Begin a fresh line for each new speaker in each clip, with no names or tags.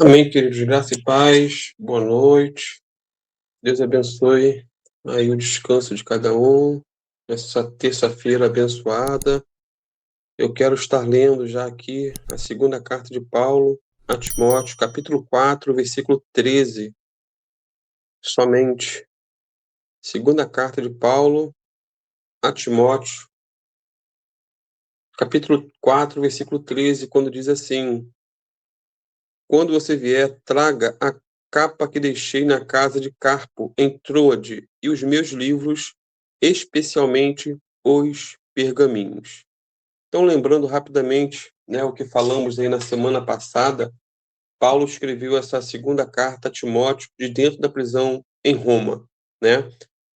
Amém, queridos. Graça e paz. Boa noite. Deus abençoe aí o descanso de cada um nessa terça-feira abençoada. Eu quero estar lendo já aqui a segunda carta de Paulo a Timóteo, capítulo 4, versículo 13. Somente. Segunda carta de Paulo a Timóteo, capítulo 4, versículo 13, quando diz assim: Quando você vier, traga a capa que deixei na casa de Carpo, em Troade, e os meus livros, especialmente os pergaminhos. Então, lembrando rapidamente, né, o que falamos aí na semana passada, Paulo escreveu essa segunda carta a Timóteo de dentro da prisão em Roma, né?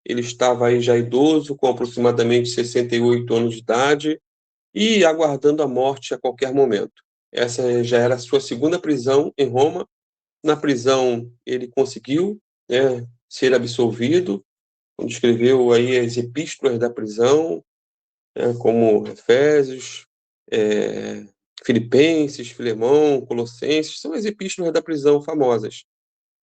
Ele estava aí já idoso, com aproximadamente 68 anos de idade, e aguardando a morte a qualquer momento. Essa já era a sua segunda prisão em Roma. Na prisão, ele conseguiu, né, ser absolvido, quando escreveu aí as epístolas da prisão, né, como Efésios, é, Filipenses, Filemão, Colossenses, são as epístolas da prisão famosas.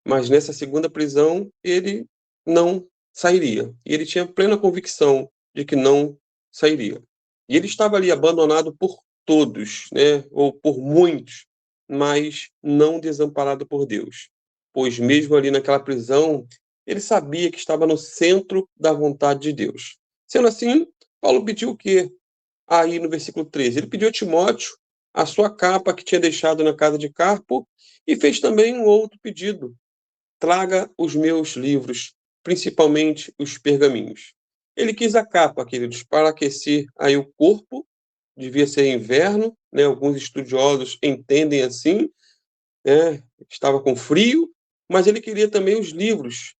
Mas nessa segunda prisão, ele não sairia. E ele tinha plena convicção de que não sairia. E ele estava ali abandonado por todos, né, ou por muitos, mas não desamparado por Deus. Pois mesmo ali naquela prisão, ele sabia que estava no centro da vontade de Deus. Sendo assim, Paulo pediu o quê? Aí no versículo 13, ele pediu a Timóteo a sua capa que tinha deixado na casa de Carpo e fez também um outro pedido: traga os meus livros, principalmente os pergaminhos. Ele quis a capa, queridos, para aquecer aí o corpo, devia ser inverno, né? Alguns estudiosos entendem assim, né? Estava com frio, mas ele queria também os livros,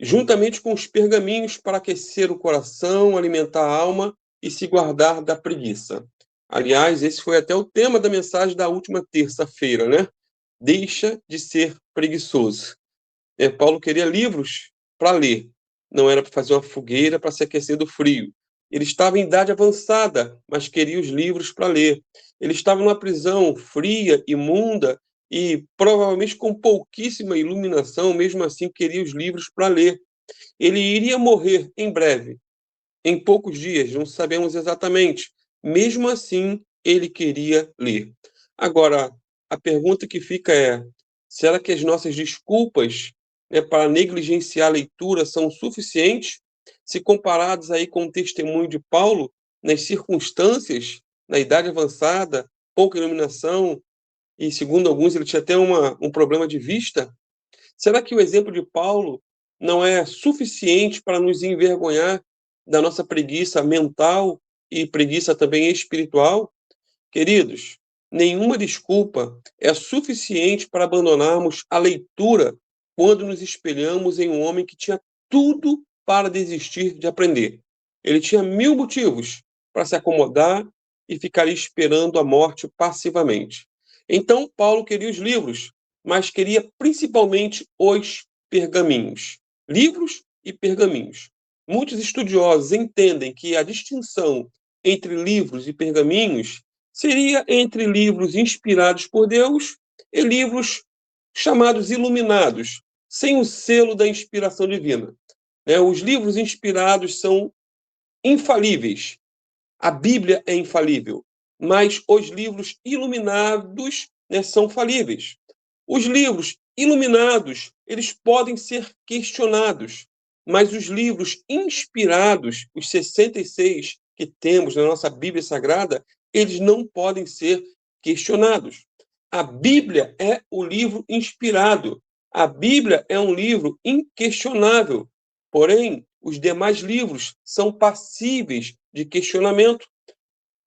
juntamente com os pergaminhos, para aquecer o coração, alimentar a alma e se guardar da preguiça. Aliás, esse foi até o tema da mensagem da última terça-feira, né? Deixa de ser preguiçoso. Paulo queria livros para ler, não era para fazer uma fogueira para se aquecer do frio. Ele estava em idade avançada, mas queria os livros para ler. Ele estava numa prisão fria, imunda e provavelmente com pouquíssima iluminação, mesmo assim queria os livros para ler. Ele iria morrer em breve, em poucos dias, não sabemos exatamente. Mesmo assim, ele queria ler. Agora, a pergunta que fica é: será que as nossas desculpas, né, para negligenciar a leitura são suficientes, se comparados aí com o testemunho de Paulo, nas circunstâncias, na idade avançada, pouca iluminação, e segundo alguns ele tinha até um problema de vista? Será que o exemplo de Paulo não é suficiente para nos envergonhar da nossa preguiça mental e preguiça também espiritual? Queridos, nenhuma desculpa é suficiente para abandonarmos a leitura quando nos espelhamos em um homem que tinha tudo para desistir de aprender. Ele tinha 1000 motivos para se acomodar e ficar esperando a morte passivamente. Então, Paulo queria os livros, mas queria principalmente os pergaminhos. Livros e pergaminhos. Muitos estudiosos entendem que a distinção entre livros e pergaminhos seria entre livros inspirados por Deus e livros chamados iluminados, sem o selo da inspiração divina. Os livros inspirados são infalíveis. A Bíblia é infalível, mas os livros iluminados, são falíveis. Os livros iluminados, eles podem ser questionados, mas os livros inspirados, os 66 que temos na nossa Bíblia Sagrada, eles não podem ser questionados. A Bíblia é o livro inspirado. A Bíblia é um livro inquestionável. Porém, os demais livros são passíveis de questionamento.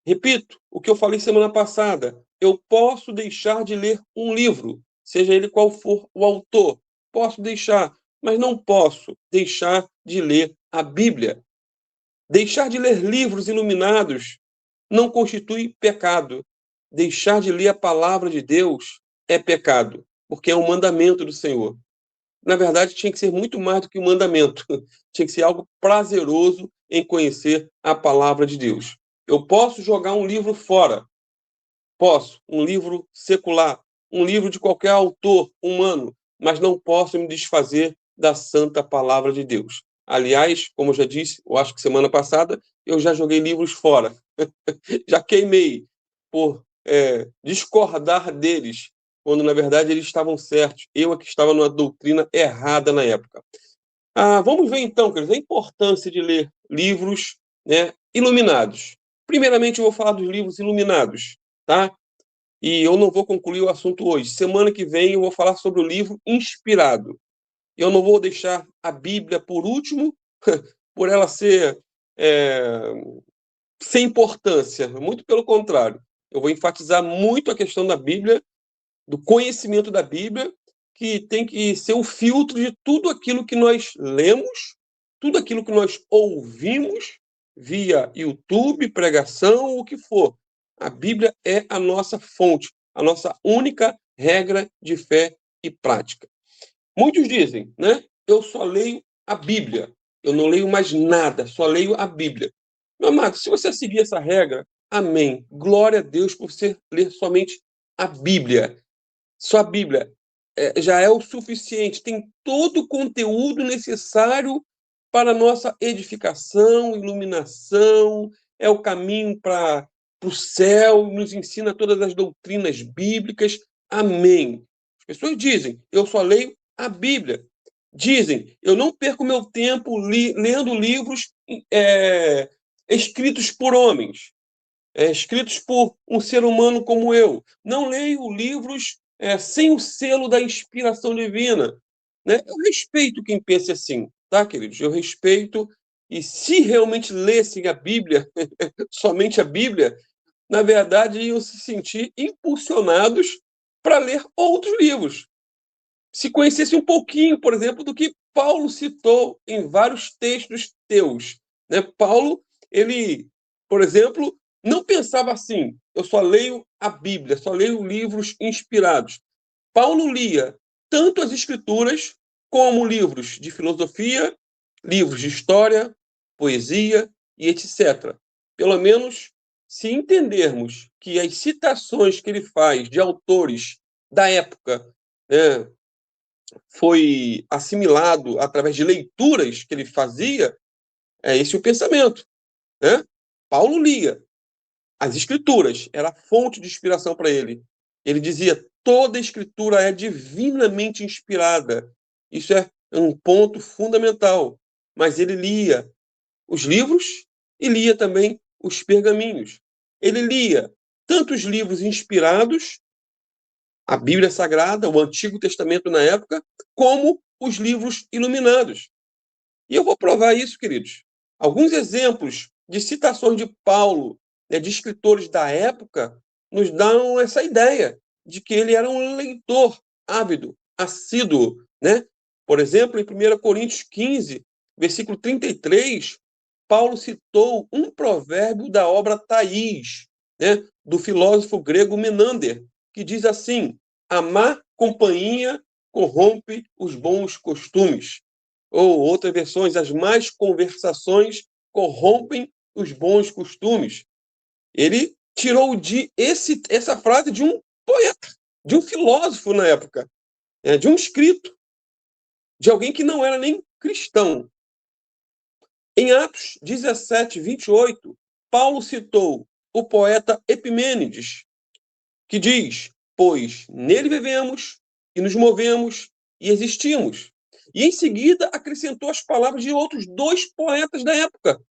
Repito o que eu falei semana passada: eu posso deixar de ler um livro, seja ele qual for o autor, posso deixar, mas não posso deixar de ler a Bíblia. Deixar de ler livros iluminados não constitui pecado. Deixar de ler a palavra de Deus é pecado, porque é um mandamento do Senhor. Na verdade, tinha que ser muito mais do que um mandamento. Tinha que ser algo prazeroso em conhecer a palavra de Deus. Eu posso jogar um livro fora. Posso. Um livro secular. um livro de qualquer autor humano, mas não posso me desfazer da santa palavra de Deus. Aliás, como eu já disse, eu acho que semana passada, eu já joguei livros fora. Já queimei por discordar deles, quando na verdade eles estavam certos. Eu é que estava numa doutrina errada na época. Vamos ver então, queridos, a importância de ler livros, né, iluminados. Primeiramente, eu vou falar dos livros iluminados, tá? E eu não vou concluir o assunto hoje. Semana que vem eu vou falar sobre o livro inspirado. Eu não vou deixar a Bíblia por último, por ela ser é, sem importância. Muito pelo contrário. Eu vou enfatizar muito a questão da Bíblia, do conhecimento da Bíblia, que tem que ser o filtro de tudo aquilo que nós lemos, tudo aquilo que nós ouvimos via YouTube, pregação, o que for. A Bíblia é a nossa fonte, a nossa única regra de fé e prática. Muitos dizem, né? Eu só leio a Bíblia. Eu não leio mais nada, só leio a Bíblia. Meu amado, se você seguir essa regra, amém. Glória a Deus por você ler somente a Bíblia. Só a Bíblia já é o suficiente. Tem todo o conteúdo necessário para a nossa edificação, iluminação, é o caminho para o céu, nos ensina todas as doutrinas bíblicas. Amém. As pessoas dizem, eu só leio a Bíblia. Dizem, eu não perco meu tempo lendo livros escritos por homens, escritos por um ser humano como eu. Não leio livros sem o selo da inspiração divina. Né? Eu respeito quem pense assim, tá, queridos? Eu respeito. E se realmente lessem a Bíblia, somente a Bíblia, na verdade iam se sentir impulsionados para ler outros livros. Se conhecesse um pouquinho, por exemplo, do que Paulo citou em vários textos teus. Né? Paulo, ele, por exemplo, não pensava assim, eu só leio a Bíblia, só leio livros inspirados. Paulo lia tanto as Escrituras como livros de filosofia, livros de história, poesia e etc. Pelo menos, se entendermos que as citações que ele faz de autores da época, né, foi assimilado através de leituras que ele fazia, é esse o pensamento. Né? Paulo lia as escrituras, era a fonte de inspiração para ele. Ele dizia, toda escritura é divinamente inspirada. Isso é um ponto fundamental. Mas ele lia os livros e lia também os pergaminhos. Ele lia tanto os livros inspirados, a Bíblia Sagrada, o Antigo Testamento na época, como os livros iluminados. E eu vou provar isso, queridos. Alguns exemplos de citações de Paulo, né, de escritores da época, nos dão essa ideia de que ele era um leitor ávido, assíduo. Né? Por exemplo, em 1 Coríntios 15, versículo 33, Paulo citou um provérbio da obra Thaís, né, do filósofo grego Menander, que diz assim: a má companhia corrompe os bons costumes. Ou outras versões, as más conversações corrompem os bons costumes. Ele tirou essa frase de um poeta, de um filósofo na época, de um escrito, de alguém que não era nem cristão. Em Atos 17, 28, Paulo citou o poeta Epimênides, que diz: pois nele vivemos e nos movemos e existimos. E em seguida acrescentou as palavras de outros dois poetas da época,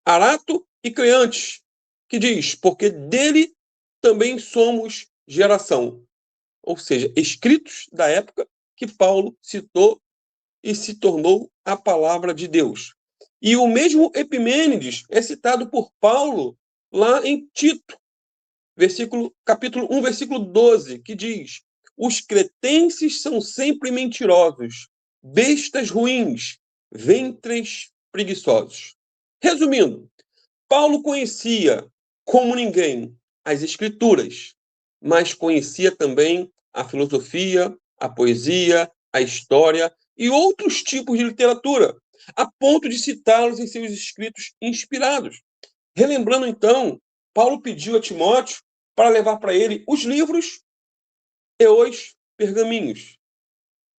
Arato e Creonte, que diz: porque dele também somos geração. Ou seja, escritos da época que Paulo citou e se tornou a palavra de Deus. E o mesmo Epimênides é citado por Paulo lá em Tito, capítulo 1, versículo 12, que diz: os cretenses são sempre mentirosos, bestas ruins, ventres preguiçosos. Resumindo, Paulo conhecia, como ninguém, as escrituras, mas conhecia também a filosofia, a poesia, a história e outros tipos de literatura, a ponto de citá-los em seus escritos inspirados. Relembrando, então, Paulo pediu a Timóteo para levar para ele os livros e os pergaminhos,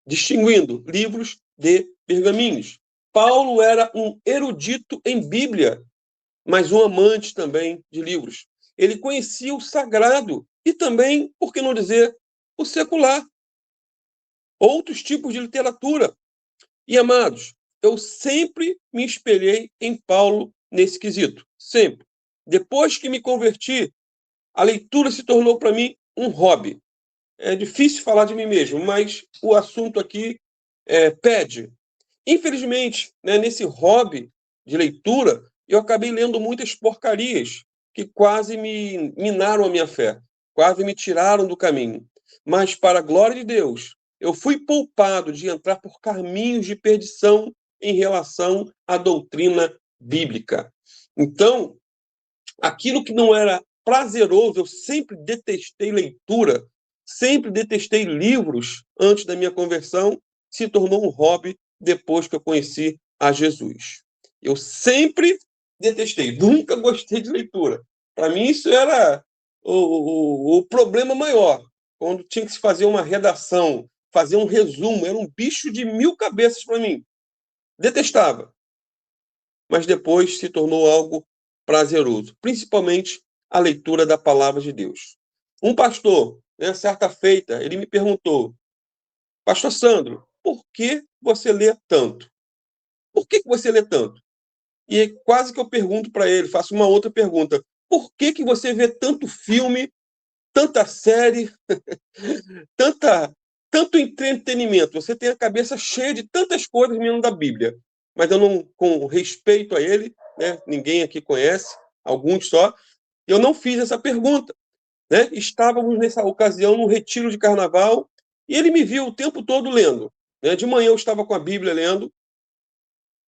distinguindo livros de pergaminhos. Paulo era um erudito em Bíblia, mas um amante também de livros. Ele conhecia o sagrado e também, por que não dizer, o secular, outros tipos de literatura. E, amados, eu sempre me espelhei em Paulo nesse quesito, sempre. Depois que me converti, a leitura se tornou para mim um hobby. É difícil falar de mim mesmo, mas o assunto aqui pede. Infelizmente, né, nesse hobby de leitura, eu acabei lendo muitas porcarias que quase me minaram a minha fé, quase me tiraram do caminho. Mas, para a glória de Deus, eu fui poupado de entrar por caminhos de perdição em relação à doutrina bíblica. Então, aquilo que não era prazeroso, eu sempre detestei leitura, sempre detestei livros antes da minha conversão, se tornou um hobby depois que eu conheci a Jesus. Eu sempre detestei, nunca gostei de leitura. Para mim, isso era o problema maior. Quando tinha que se fazer uma redação, fazer um resumo, era um bicho de 1000 cabeças para mim. Detestava. Mas depois se tornou algo prazeroso, principalmente a leitura da palavra de Deus. Um pastor, né, certa feita, ele me perguntou: Pastor Sandro, por que você lê tanto? Por que você lê tanto? E quase que eu pergunto para ele, faço uma outra pergunta: por que você vê tanto filme, tanta série, tanta, tanto entretenimento? Você tem a cabeça cheia de tantas coisas menos da Bíblia. Mas eu não, com respeito a ele, né, ninguém aqui conhece, alguns só, eu não fiz essa pergunta. Né? Estávamos nessa ocasião num retiro de carnaval e ele me viu o tempo todo lendo. Né? De manhã eu estava com a Bíblia lendo,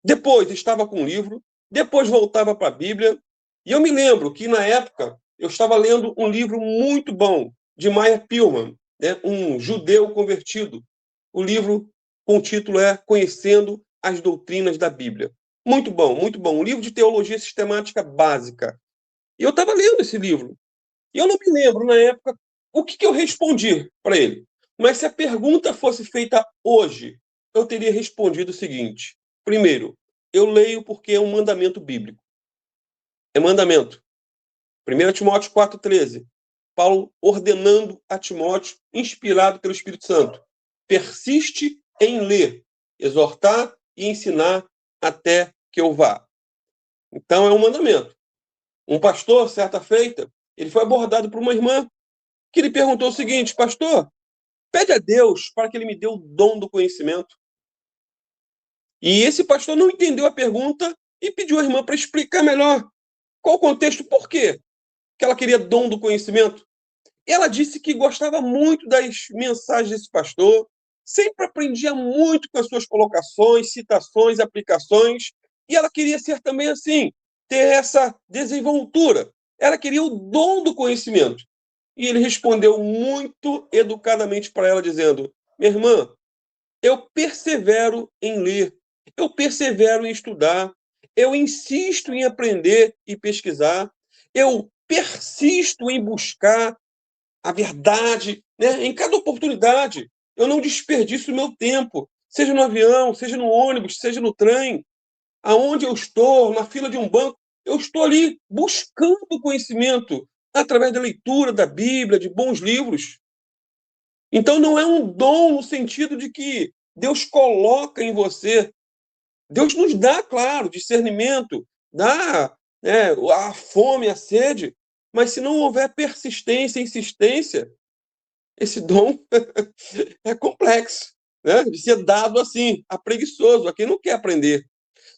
depois estava com o livro, depois voltava para a Bíblia. E eu me lembro que, na época, eu estava lendo um livro muito bom, de Meyer Pillman, né? Um judeu convertido. O livro com o título é Conhecendo as Doutrinas da Bíblia. Muito bom, muito bom. Um livro de teologia sistemática básica. E eu estava lendo esse livro. E eu não me lembro, na época, o que eu respondi para ele. Mas se a pergunta fosse feita hoje, eu teria respondido o seguinte: primeiro, eu leio porque é um mandamento bíblico. É mandamento. 1 Timóteo 4,13. Paulo ordenando a Timóteo, inspirado pelo Espírito Santo: persiste em ler, exortar e ensinar até que eu vá. Então é um mandamento. Um pastor, certa feita, ele foi abordado por uma irmã que lhe perguntou o seguinte: pastor, pede a Deus para que ele me dê o dom do conhecimento. E esse pastor não entendeu a pergunta e pediu à irmã para explicar melhor qual o contexto, por quê que ela queria dom do conhecimento. Ela disse que gostava muito das mensagens desse pastor, sempre aprendia muito com as suas colocações, citações, aplicações, e ela queria ser também assim, ter essa desenvoltura. Ela queria o dom do conhecimento. E ele respondeu muito educadamente para ela, dizendo: minha irmã, eu persevero em ler, eu persevero em estudar, eu insisto em aprender e pesquisar, eu persisto em buscar a verdade, né? Em cada oportunidade. Eu não desperdiço o meu tempo, seja no avião, seja no ônibus, seja no trem, aonde eu estou, na fila de um banco, eu estou ali buscando conhecimento através da leitura da Bíblia, de bons livros. Então não é um dom no sentido de que Deus coloca em você. Deus nos dá, claro, discernimento, dá, né, a fome, a sede, mas se não houver persistência, insistência, esse dom é complexo, né, de ser dado assim, a preguiçoso, a quem não quer aprender.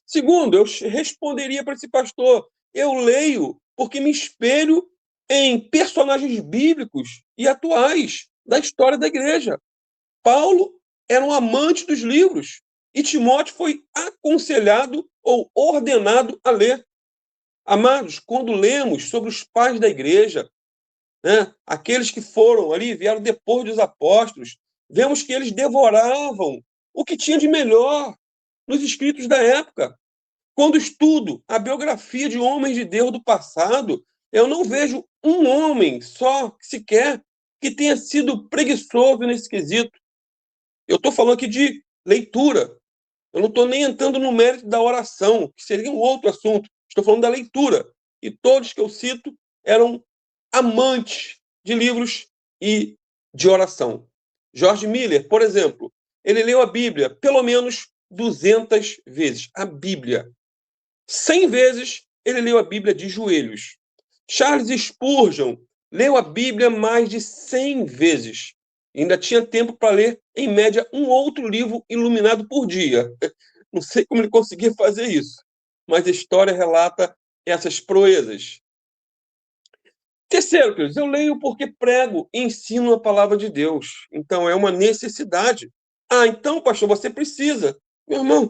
Segundo, eu responderia para esse pastor: eu leio porque me espelho em personagens bíblicos e atuais da história da igreja. Paulo era um amante dos livros e Timóteo foi aconselhado ou ordenado a ler. Amados, quando lemos sobre os pais da igreja, né, aqueles que foram ali, vieram depois dos apóstolos, vemos que eles devoravam o que tinha de melhor nos escritos da época. Quando estudo a biografia de homens de Deus do passado, eu não vejo um homem só, sequer, que tenha sido preguiçoso nesse quesito. Eu estou falando aqui de leitura. Eu não estou nem entrando no mérito da oração, que seria um outro assunto. Estou falando da leitura. E todos que eu cito eram amantes de livros e de oração. George Miller, por exemplo, ele leu a Bíblia pelo menos 200 vezes. A Bíblia. 100 vezes ele leu a Bíblia de joelhos. Charles Spurgeon leu a Bíblia mais de 100 vezes. Ainda tinha tempo para ler, em média, um outro livro iluminado por dia. Não sei como ele conseguia fazer isso, mas a história relata essas proezas. Terceiro, queridos, eu leio porque prego e ensino a palavra de Deus. Então, é uma necessidade. Ah, então, pastor, você precisa. Meu irmão,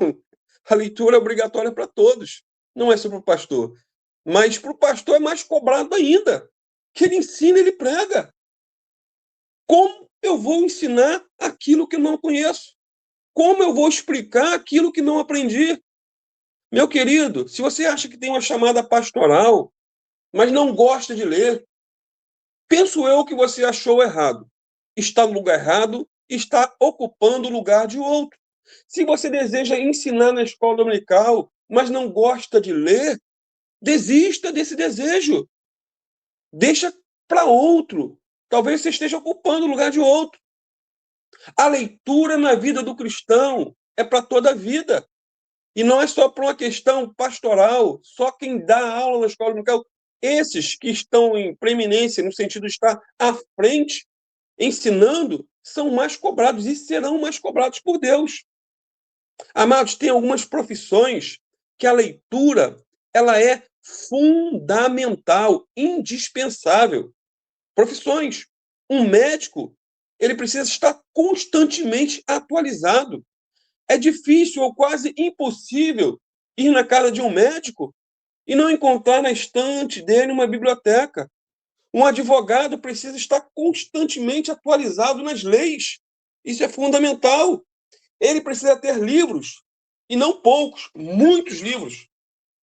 a leitura é obrigatória para todos. Não é só para o pastor. Mas para o pastor é mais cobrado ainda. Que ele ensina, ele prega. Como eu vou ensinar aquilo que eu não conheço? Como eu vou explicar aquilo que não aprendi? Meu querido, se você acha que tem uma chamada pastoral, mas não gosta de ler, penso eu que você achou errado. Está no lugar errado, está ocupando o lugar de outro. Se você deseja ensinar na escola dominical, mas não gosta de ler, desista desse desejo. Deixa para outro. Talvez você esteja ocupando o lugar de outro. A leitura na vida do cristão é para toda a vida. E não é só para uma questão pastoral, só quem dá aula na escola dominical. Esses que estão em preeminência, no sentido de estar à frente, ensinando, são mais cobrados e serão mais cobrados por Deus. Amados, tem algumas profissões que a leitura ela é fundamental, indispensável. Profissões. Um médico, ele precisa estar constantemente atualizado. É difícil ou quase impossível ir na casa de um médico e não encontrar na estante dele uma biblioteca. Um advogado precisa estar constantemente atualizado nas leis. Isso é fundamental. Ele precisa ter livros, e não poucos, muitos livros.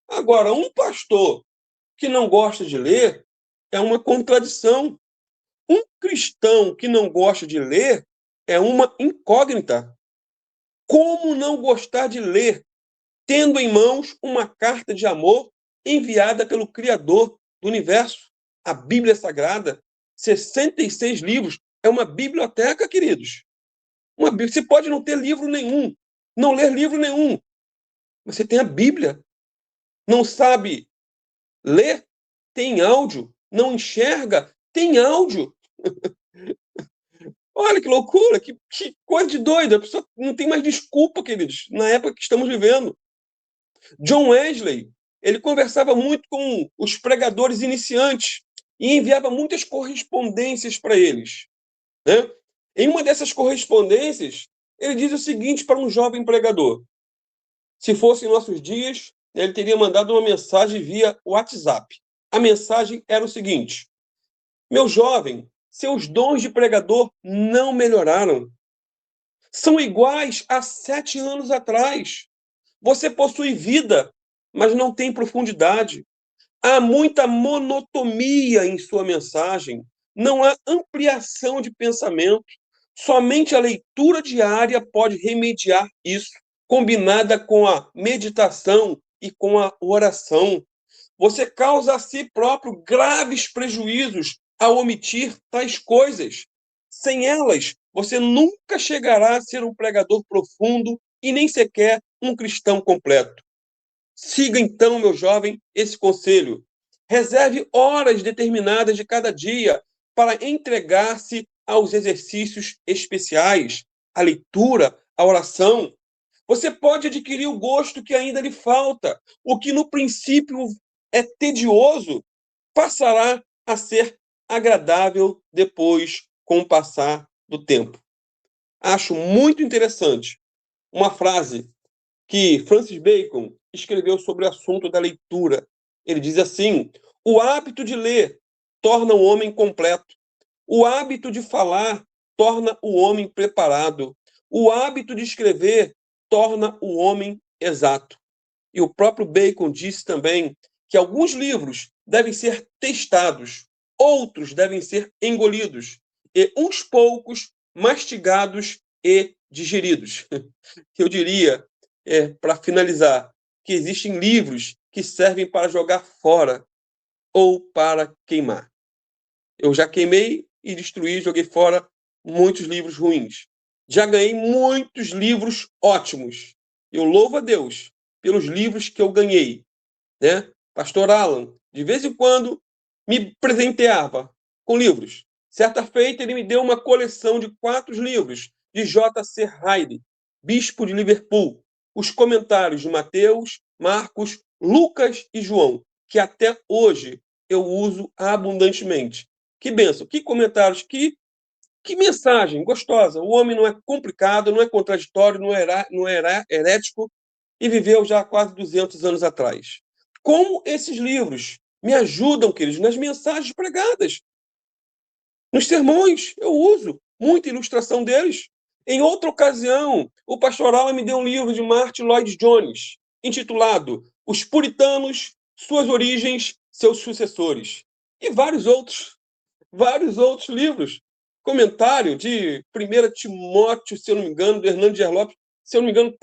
Agora, um pastor que não gosta de ler é uma contradição. Um cristão que não gosta de ler é uma incógnita. Como não gostar de ler, tendo em mãos uma carta de amor enviada pelo Criador do universo? A Bíblia Sagrada, 66 livros, é uma biblioteca, queridos. Você pode não ter livro nenhum, não ler livro nenhum, mas você tem a Bíblia. Não sabe ler? Tem áudio. Não enxerga? Tem áudio. Olha que loucura, que coisa de doida. A pessoa não tem mais desculpa, queridos, na época que estamos vivendo. John Wesley, ele conversava muito com os pregadores iniciantes e enviava muitas correspondências para eles, né? Em uma dessas correspondências, ele diz o seguinte para um jovem pregador: se fosse em nossos dias, ele teria mandado uma mensagem via WhatsApp. A mensagem era o seguinte: meu jovem, seus dons de pregador não melhoraram. São iguais a 7 anos atrás. Você possui vida, mas não tem profundidade. Há muita monotonia em sua mensagem. Não há ampliação de pensamento. Somente a leitura diária pode remediar isso, combinada com a meditação e com a oração. Você causa a si próprio graves prejuízos ao omitir tais coisas. Sem elas, você nunca chegará a ser um pregador profundo e nem sequer um cristão completo. Siga então, meu jovem, esse conselho. Reserve horas determinadas de cada dia para entregar-se aos exercícios especiais, à leitura, à oração. Você pode adquirir o gosto que ainda lhe falta. O que no princípio é tedioso passará a ser agradável depois, com o passar do tempo. Acho muito interessante uma frase que Francis Bacon escreveu sobre o assunto da leitura. Ele diz assim: o hábito de ler torna o homem completo. O hábito de falar torna o homem preparado. O hábito de escrever torna o homem exato. E o próprio Bacon disse também que alguns livros devem ser testados, outros devem ser engolidos. e uns poucos mastigados e digeridos. Eu diria, para finalizar, que existem livros que servem para jogar fora ou para queimar. Eu já queimei e destruí, joguei fora muitos livros ruins. Já ganhei muitos livros ótimos. Eu louvo a Deus pelos livros que eu ganhei, né? Pastor Alan, de vez em quando, me presenteava com livros. Certa feita, ele me deu uma coleção de 4 livros de J.C. Ryle, bispo de Liverpool. Os comentários de Mateus, Marcos, Lucas e João, que até hoje eu uso abundantemente. Que bênção, que comentários, que mensagem gostosa. O homem não é complicado, não é contraditório, não é herético e viveu já há quase 200 anos atrás. Como esses livros me ajudam, queridos, nas mensagens pregadas. Nos sermões, eu uso muita ilustração deles. Em outra ocasião, o pastor Alan me deu um livro de Martin Lloyd Jones, intitulado Os Puritanos, Suas Origens, Seus Sucessores. E vários outros livros. Comentário de 1 Timóteo, se eu não me engano, do Hernando Dias Lopes, se eu não me engano,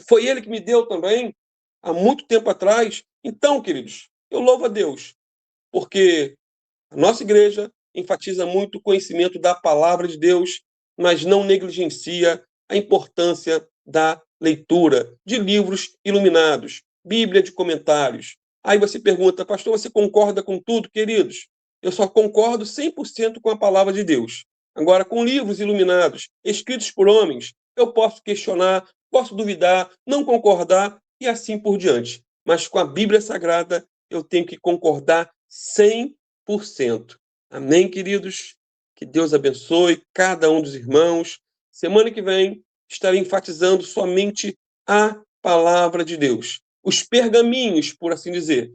foi ele que me deu também, há muito tempo atrás. Então, queridos, eu louvo a Deus, porque a nossa igreja enfatiza muito o conhecimento da palavra de Deus, mas não negligencia a importância da leitura de livros iluminados, Bíblia de comentários. Aí você pergunta, pastor, você concorda com tudo, queridos? Eu só concordo 100% com a palavra de Deus. Agora, com livros iluminados, escritos por homens, eu posso questionar, posso duvidar, não concordar e assim por diante. Mas com a Bíblia Sagrada, eu tenho que concordar 100%. Amém, queridos? Que Deus abençoe cada um dos irmãos. Semana que vem estarei enfatizando somente a palavra de Deus. Os pergaminhos, por assim dizer.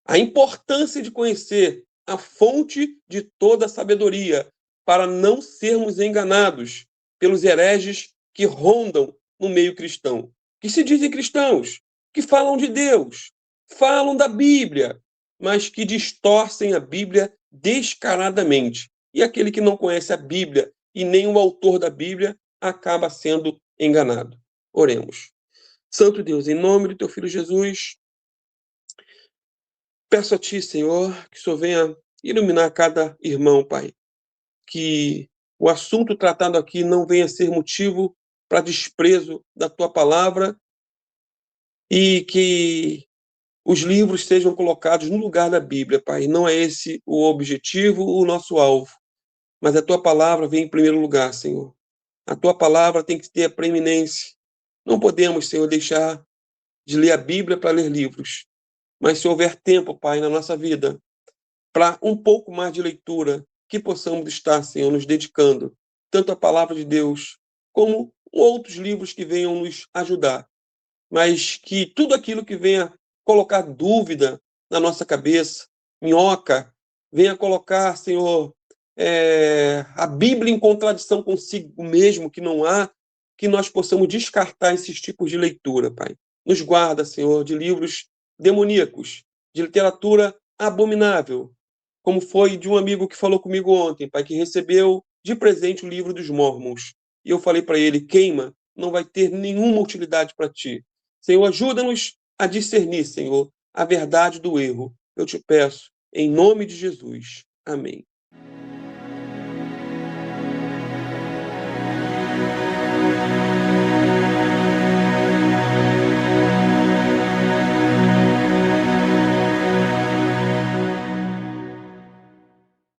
A importância de conhecer a fonte de toda a sabedoria para não sermos enganados pelos hereges que rondam no meio cristão, que se dizem cristãos, que falam de Deus, falam da Bíblia, mas que distorcem a Bíblia descaradamente. E aquele que não conhece a Bíblia e nem o autor da Bíblia acaba sendo enganado. Oremos. Santo Deus, em nome do teu Filho Jesus, peço a Ti, Senhor, que o Senhor venha iluminar cada irmão, Pai. Que o assunto tratado aqui não venha ser motivo para desprezo da Tua palavra e que os livros sejam colocados no lugar da Bíblia, Pai. Não é esse o objetivo, o nosso alvo, mas a Tua palavra vem em primeiro lugar, Senhor. A Tua palavra tem que ter a preeminência. Não podemos, Senhor, deixar de ler a Bíblia para ler livros. Mas se houver tempo, Pai, na nossa vida, para um pouco mais de leitura, que possamos estar, Senhor, nos dedicando tanto à palavra de Deus, como outros livros que venham nos ajudar. Mas que tudo aquilo que venha colocar dúvida na nossa cabeça, minhoca, venha colocar, Senhor, a Bíblia em contradição consigo mesmo, que não há, que nós possamos descartar esses tipos de leitura, Pai. Nos guarda, Senhor, de livros demoníacos, de literatura abominável, como foi de um amigo que falou comigo ontem, Pai, que recebeu de presente o livro dos Mormons. E eu falei para ele, queima, não vai ter nenhuma utilidade para ti. Senhor, ajuda-nos a discernir, Senhor, a verdade do erro. Eu te peço, em nome de Jesus. Amém.